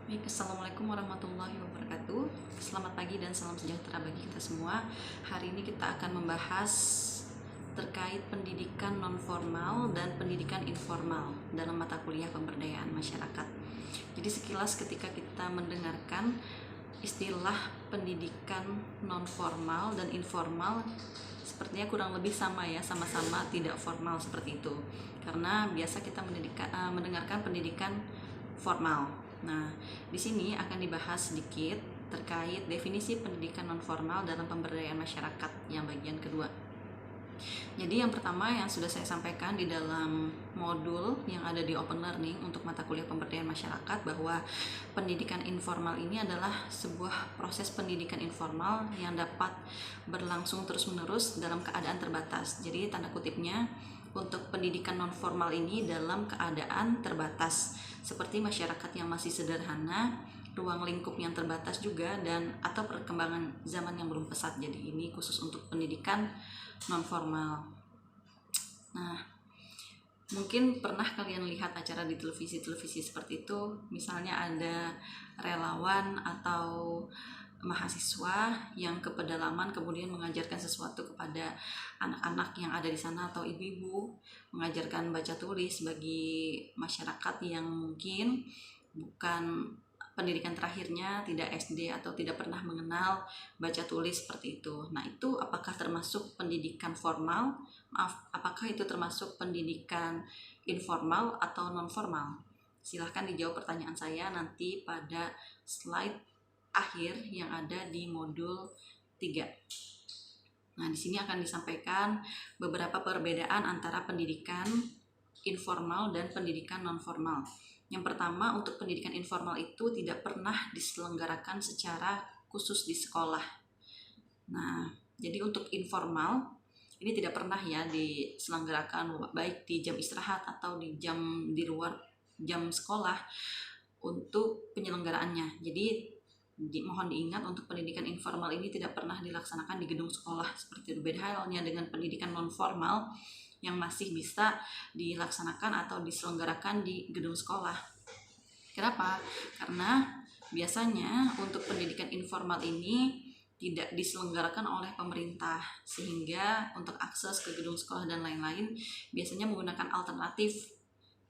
Baik, Assalamualaikum warahmatullahi wabarakatuh. Selamat pagi dan salam sejahtera bagi kita semua. Hari ini kita akan membahas terkait pendidikan non-formal dan pendidikan informal dalam mata kuliah pemberdayaan masyarakat. Jadi sekilas ketika kita mendengarkan istilah pendidikan non-formal dan informal, sepertinya kurang lebih sama ya, sama-sama tidak formal seperti itu. Karena biasa kita mendengarkan pendidikan formal. Nah, di sini akan dibahas sedikit terkait definisi pendidikan nonformal dalam pemberdayaan masyarakat yang bagian kedua. Jadi yang pertama yang sudah saya sampaikan di dalam modul yang ada di Open Learning untuk mata kuliah pemberdayaan masyarakat, bahwa pendidikan informal ini adalah sebuah proses pendidikan informal yang dapat berlangsung terus-menerus dalam keadaan terbatas. Jadi tanda kutipnya, untuk pendidikan non-formal ini dalam keadaan terbatas, seperti masyarakat yang masih sederhana, ruang lingkup yang terbatas juga, dan atau perkembangan zaman yang belum pesat. Jadi ini khusus untuk pendidikan non-formal. Nah, mungkin pernah kalian lihat acara di televisi seperti itu, misalnya ada relawan atau mahasiswa yang ke pedalaman kemudian mengajarkan sesuatu kepada anak-anak yang ada di sana, atau ibu-ibu mengajarkan baca tulis bagi masyarakat yang mungkin bukan pendidikan terakhirnya, tidak SD atau tidak pernah mengenal baca tulis seperti itu. Nah, itu apakah termasuk pendidikan formal? Maaf, apakah itu termasuk pendidikan informal atau non formal? Silahkan dijawab pertanyaan saya nanti pada slide akhir yang ada di modul 3. Nah, di sini akan disampaikan beberapa perbedaan antara pendidikan informal dan pendidikan non-formal. Yang pertama, untuk pendidikan informal itu tidak pernah diselenggarakan secara khusus di sekolah. Nah, jadi untuk informal ini tidak pernah ya diselenggarakan baik di jam istirahat atau di luar jam sekolah untuk penyelenggaraannya. Jadi mohon diingat, untuk pendidikan informal ini tidak pernah dilaksanakan di gedung sekolah seperti itu. Beda halnya dengan pendidikan non formal yang masih bisa dilaksanakan atau diselenggarakan di gedung sekolah. Kenapa? Karena biasanya untuk pendidikan informal ini tidak diselenggarakan oleh pemerintah, sehingga untuk akses ke gedung sekolah dan lain-lain biasanya menggunakan alternatif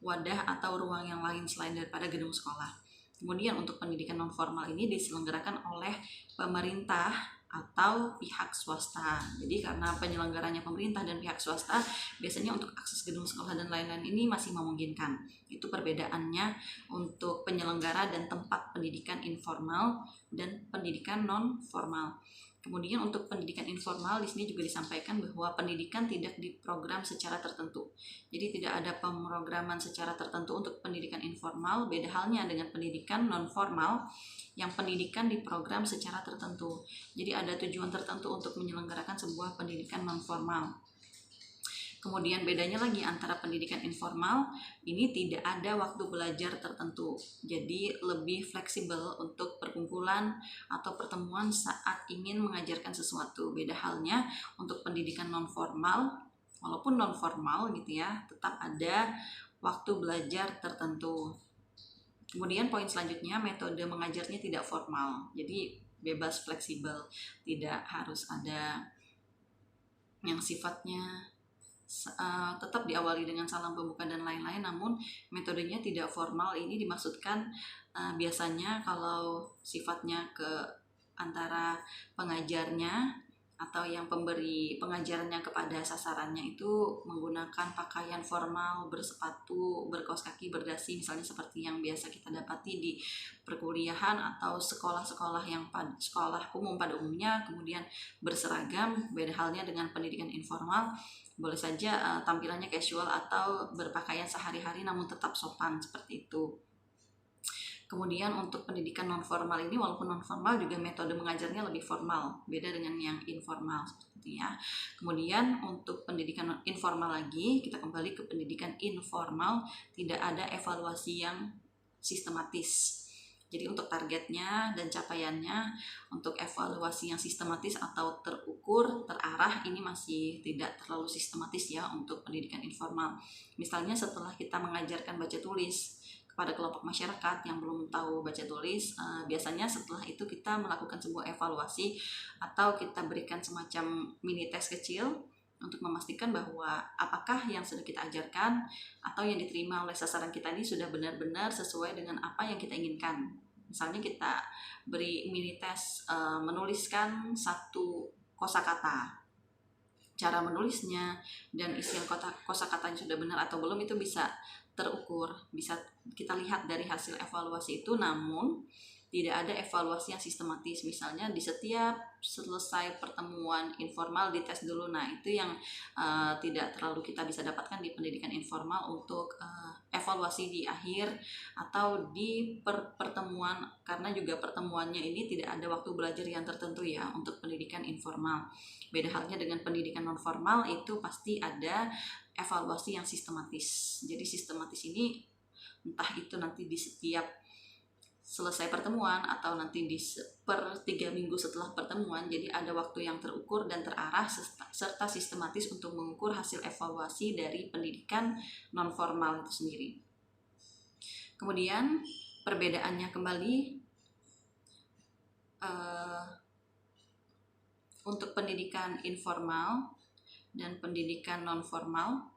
wadah atau ruang yang lain selain daripada gedung sekolah. Kemudian untuk pendidikan non formal ini diselenggarakan oleh pemerintah atau pihak swasta. Jadi karena penyelenggaranya pemerintah dan pihak swasta, biasanya untuk akses gedung sekolah dan lain-lain ini masih memungkinkan. Itu perbedaannya untuk penyelenggara dan tempat pendidikan informal dan pendidikan non formal. Kemudian untuk pendidikan informal di sini juga disampaikan bahwa pendidikan tidak diprogram secara tertentu. Jadi tidak ada pemrograman secara tertentu untuk pendidikan informal, beda halnya dengan pendidikan non formal yang pendidikan diprogram secara tertentu. Jadi ada tujuan tertentu untuk menyelenggarakan sebuah pendidikan non formal. Kemudian bedanya lagi antara pendidikan informal, ini tidak ada waktu belajar tertentu. Jadi lebih fleksibel untuk perkumpulan atau pertemuan saat ingin mengajarkan sesuatu. Beda halnya untuk pendidikan non formal, walaupun non formal gitu ya, tetap ada waktu belajar tertentu. Kemudian poin selanjutnya, metode mengajarnya tidak formal. Jadi bebas, fleksibel, tidak harus ada yang sifatnya tetap diawali dengan salam pembuka dan lain-lain, namun metodenya tidak formal. Ini dimaksudkan biasanya kalau sifatnya ke antara pengajarnya atau yang pemberi pengajarannya kepada sasarannya itu menggunakan pakaian formal, bersepatu, berkaos kaki, berdasi, misalnya seperti yang biasa kita dapati di perkuliahan atau sekolah-sekolah yang sekolah umum pada umumnya, kemudian berseragam. Beda halnya dengan pendidikan informal, boleh saja tampilannya casual atau berpakaian sehari-hari namun tetap sopan seperti itu. Kemudian untuk pendidikan non formal ini, walaupun non formal juga metode mengajarnya lebih formal, beda dengan yang informal seperti itu ya. Kemudian untuk pendidikan informal lagi, kita kembali ke pendidikan informal, tidak ada evaluasi yang sistematis. Jadi untuk targetnya dan capaiannya, untuk evaluasi yang sistematis atau terukur, terarah, ini masih tidak terlalu sistematis ya untuk pendidikan informal. Misalnya setelah kita mengajarkan baca tulis, kepada kelompok masyarakat yang belum tahu baca tulis. Biasanya setelah itu kita melakukan sebuah evaluasi atau kita berikan semacam mini tes kecil untuk memastikan bahwa apakah yang sudah kita ajarkan atau yang diterima oleh sasaran kita ini sudah benar-benar sesuai dengan apa yang kita inginkan. Misalnya kita beri mini tes menuliskan satu kosakata. Cara menulisnya dan isian kosakatanya sudah benar atau belum itu bisa terukur, bisa kita lihat dari hasil evaluasi itu. Namun tidak ada evaluasi yang sistematis, misalnya di setiap selesai pertemuan informal dites dulu. Nah itu yang tidak terlalu kita bisa dapatkan di pendidikan informal untuk evaluasi di akhir atau di pertemuan, karena juga pertemuannya ini tidak ada waktu belajar yang tertentu ya untuk pendidikan informal. Beda halnya dengan pendidikan non formal, itu pasti ada evaluasi yang sistematis. Jadi sistematis ini entah itu nanti di setiap selesai pertemuan atau nanti di per 3 minggu setelah pertemuan. Jadi ada waktu yang terukur dan terarah serta sistematis untuk mengukur hasil evaluasi dari pendidikan non formal itu sendiri. Kemudian perbedaannya kembali, untuk pendidikan informal dan pendidikan non formal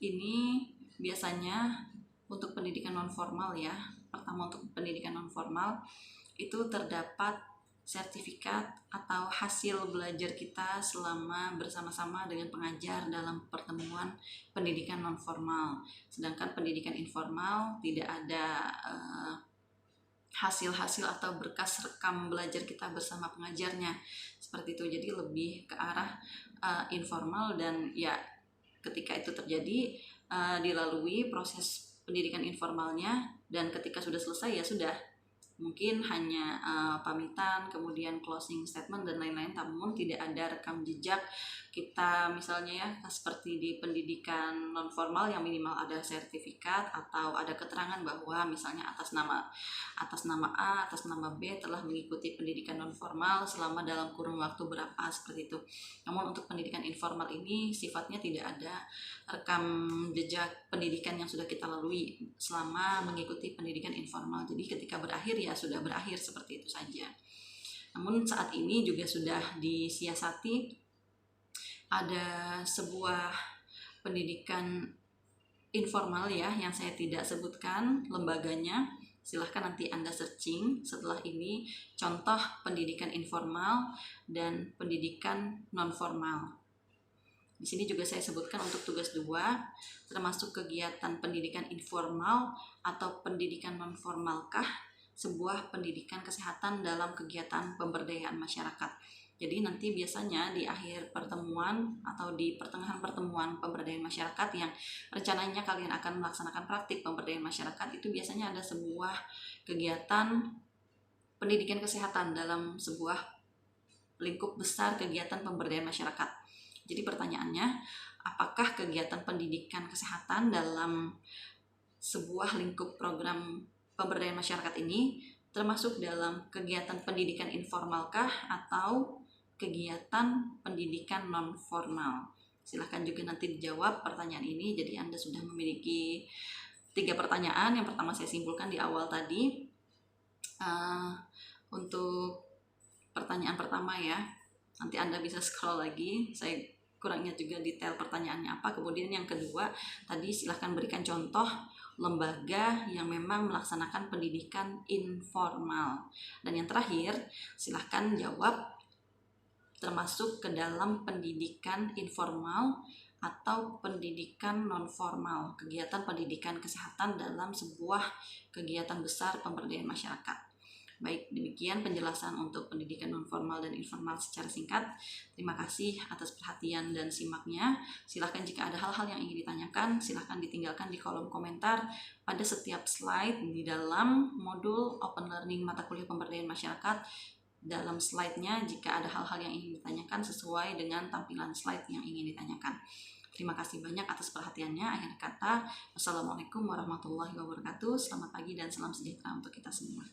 ini biasanya untuk pendidikan non formal ya. Pertama, untuk pendidikan non formal itu terdapat sertifikat atau hasil belajar kita selama bersama-sama dengan pengajar dalam pertemuan pendidikan non formal. Sedangkan pendidikan informal tidak ada hasil-hasil atau berkas rekam belajar kita bersama pengajarnya seperti itu. Jadi lebih ke arah informal, dan ya ketika itu terjadi dilalui proses pendidikan informalnya, dan ketika sudah selesai ya sudah, mungkin hanya pamitan, kemudian closing statement dan lain-lain, namun tidak ada rekam jejak kita misalnya ya, seperti di pendidikan non formal yang minimal ada sertifikat atau ada keterangan bahwa misalnya atas nama A, atas nama B telah mengikuti pendidikan non formal selama dalam kurun waktu berapa, seperti itu. Namun untuk pendidikan informal ini sifatnya tidak ada rekam jejak pendidikan yang sudah kita lalui selama mengikuti pendidikan informal. Jadi ketika berakhir ya sudah berakhir, seperti itu saja. Namun saat ini juga sudah disiasati, ada sebuah pendidikan informal ya yang saya tidak sebutkan lembaganya. Silahkan nanti Anda searching setelah ini contoh pendidikan informal dan pendidikan non formal. Di sini juga saya sebutkan untuk tugas 2, termasuk kegiatan pendidikan informal atau pendidikan non formalkah sebuah pendidikan kesehatan dalam kegiatan pemberdayaan masyarakat. Jadi nanti biasanya di akhir pertemuan atau di pertengahan pertemuan pemberdayaan masyarakat yang rencananya kalian akan melaksanakan praktik pemberdayaan masyarakat, itu biasanya ada sebuah kegiatan pendidikan kesehatan dalam sebuah lingkup besar kegiatan pemberdayaan masyarakat. Jadi pertanyaannya, apakah kegiatan pendidikan kesehatan dalam sebuah lingkup program pemberdayaan masyarakat ini termasuk dalam kegiatan pendidikan informalkah atau kegiatan pendidikan non formal? Silahkan juga nanti dijawab pertanyaan ini. Jadi Anda sudah memiliki 3 pertanyaan. Yang pertama saya simpulkan di awal tadi. Untuk pertanyaan pertama ya, nanti Anda bisa scroll lagi, saya kurangnya juga detail pertanyaannya apa. Kemudian yang kedua tadi, silahkan berikan contoh lembaga yang memang melaksanakan pendidikan informal. Dan yang terakhir, silahkan jawab termasuk ke dalam pendidikan informal atau pendidikan non formal, kegiatan pendidikan kesehatan dalam sebuah kegiatan besar pemberdayaan masyarakat. Baik, demikian penjelasan untuk pendidikan non formal dan informal secara singkat. Terima kasih atas perhatian dan simaknya. Silahkan jika ada hal-hal yang ingin ditanyakan, silahkan ditinggalkan di kolom komentar pada setiap slide di dalam modul Open Learning Mata Kuliah Pemberdayaan Masyarakat. Dalam slide-nya jika ada hal-hal yang ingin ditanyakan sesuai dengan tampilan slide yang ingin ditanyakan. Terima kasih banyak atas perhatiannya. Akhir kata, wassalamualaikum warahmatullahi wabarakatuh. Selamat pagi dan salam sejahtera untuk kita semua.